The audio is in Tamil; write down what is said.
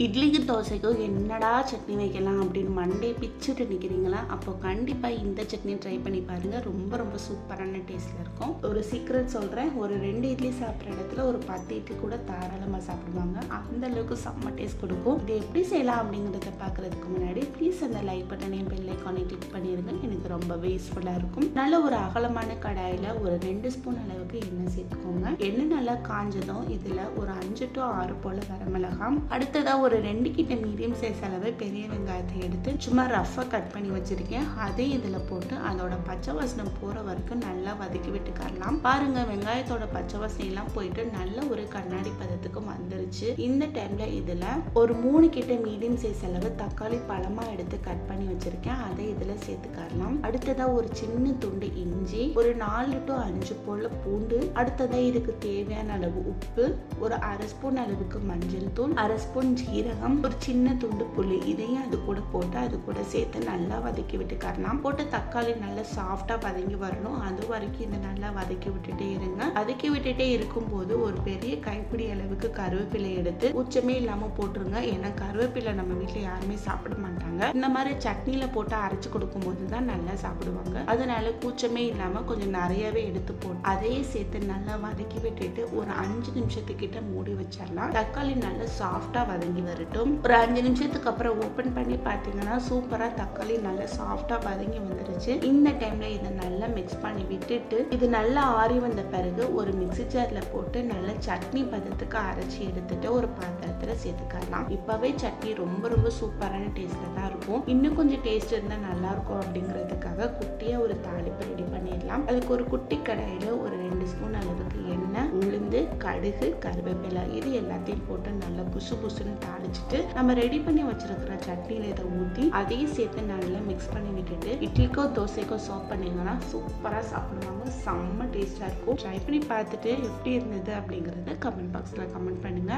இட்லிக்கும் தோசைக்கும் என்னடா சட்னி வைக்கலாம் அப்படின்னு மண்டே பிச்சுட்டு நிற்கிறீங்களா? அப்போ கண்டிப்பாக இந்த சட்னி ட்ரை பண்ணி பாருங்கள். ரொம்ப ரொம்ப சூப்பரான டேஸ்ட்டில் இருக்கும். ஒரு சீக்ரெட் சொல்கிறேன், ஒரு 2 இட்லி சாப்பிட்ற இடத்துல ஒரு 10 இட்லி கூட தாராளமாக சாப்பிடுவாங்க. அந்த அளவுக்கு செம்ம டேஸ்ட் கொடுக்கும். இது எப்படி செய்யலாம் அப்படிங்கிறத பார்க்குறதுக்கு முன்னாடி ப்ளீஸ் அந்த லைக் பட்டனையும் பெல் ஐக்கானை கிளிக் பண்ணிடுங்க. எனக்கு ரொம்பவே யூஸ்ஃபுல்லாக இருக்கும். நல்ல ஒரு அகலமான கடாயில் ஒரு 2 ஸ்பூன் அளவுக்கு எண்ணெய் சேர்த்துக்கோங்க. எண்ணெய் நல்லா காஞ்சதும் இதில் ஒரு 5 to 6 போல் வரமிளகாய், அடுத்ததாக ஒரு 2 கிட்ட மீடியம் சைஸ் அளவு பெரிய வெங்காயத்தை எடுத்து சும்மா ரஃபாக கட் பண்ணி வச்சிருக்கேன். அதே இதில் போட்டு அதோட பச்சை வாசனை போகிற வரைக்கும் நல்லா வதக்கி விட்டுக்கலாம். பாருங்க, வெங்காயத்தோட பச்சை வாசனை எல்லாம் போயிட்டு நல்ல ஒரு கண்ணாடி பதத்துக்கு வந்துருச்சு. இந்த டைம்ல இதில் ஒரு 3 கிட்ட மீடியம் சைஸ் அளவு தக்காளி பழமா எடுத்து கட் பண்ணி வச்சிருக்கேன். அதை இதில் சேர்த்துக்கலாம். அடுத்ததா ஒரு சின்ன துண்டு இஞ்சி, ஒரு 4 to 5 போல பூண்டு, அடுத்ததா இதுக்கு தேவையான அளவு உப்பு, ஒரு 1/2 ஸ்பூன் அளவுக்கு மஞ்சள் தூள், 1/2 ஸ்பூன் ஜீரகம், ஒரு சின்ன துண்டு புளி, இதையும் அது கூட போட்டு அது கூட சேர்த்து நல்லா வதக்கி விட்டுக்கலாம். போட்டு தக்காளி நல்லா சாஃப்டா வதங்கி வரணும். அது வரைக்கும் இதை நல்லா வதக்கி விட்டுட்டே இருங்க. வதக்கி விட்டுட்டே இருக்கும் போது ஒரு பெரிய கைப்பிடி அளவுக்கு கருவேப்பிலை எடுத்து உச்சமே இல்லாம போட்டுருங்க. ஏன்னா கருவேப்பிலை நம்ம வீட்டுல யாருமே சாப்பிட மாட்டாங்க. இந்த மாதிரி சட்னியில போட்டு அரைச்சு கொடுக்கும் போதுதான் நல்லா சாப்பிடுவாங்க. அதனால கூச்சமே இல்லாம கொஞ்சம் நிறையவே எடுத்து போட்டு அதையே சேர்த்து நல்லா வதக்கி விட்டுட்டு ஒரு 5 நிமிஷத்துக்கிட்ட மூடி வச்சிடலாம். தக்காளி நல்லா சாஃப்டா வதங்கி வரட்டும். ஒரு 5 நிமிஷத்துக்கு அப்புறம் ஓபன் பண்ணி பார்த்தீங்கன்னா சூப்பரா தக்காளி நல்லா சாஃப்டா வதங்கி வந்துருச்சு. இந்த டைம்ல இதை நல்லா மிக்ஸ் பண்ணி விட்டுட்டு இது நல்லா ஆறி வந்த பிறகு ஒரு மிக்ஸி ஜார்ல போட்டு நல்லா சட்னி பதத்துக்கு அரைச்சி எடுத்துட்டு ஒரு பாத்திரத்துல சேர்த்துக்கலாம். இப்பவே சட்னி ரொம்ப ரொம்ப சூப்பரான டேஸ்ட்ல தான் இருக்கும். இன்னும் கொஞ்சம் டேஸ்ட் இருந்தா நல்லா இருக்கும் அப்படிங்கிறதுக்காக குட்டியா ஒரு தாளிப்பு ரெடி பண்ணிடலாம். அதுக்கு ஒரு குட்டி கடாயில ஒரு 2 ஸ்பூன் அளவுக்கு எண்ணெய், உளுந்து, கடுகு, கருவேப்பிலை இது எல்லாத்தையும் போட்டு நல்லா புசு புசுன்னு தாளிச்சுட்டு நம்ம ரெடி பண்ணி வச்சிருக்கிற சட்னியில இதை ஊற்றி அதையும் சேர்த்து நல்லா மிக்ஸ் பண்ணி விட்டுட்டு இட்லிக்கோ தோசைக்கோ சர்வ் பண்ணீங்கன்னா சூப்பரா சாப்பிடுவாங்க. செம்ம டேஸ்டா இருக்கும். ட்ரை பண்ணி பார்த்துட்டு எப்படி இருந்தது அப்படிங்கறத கமெண்ட் பாக்ஸ்ல கமெண்ட் பண்ணுங்க.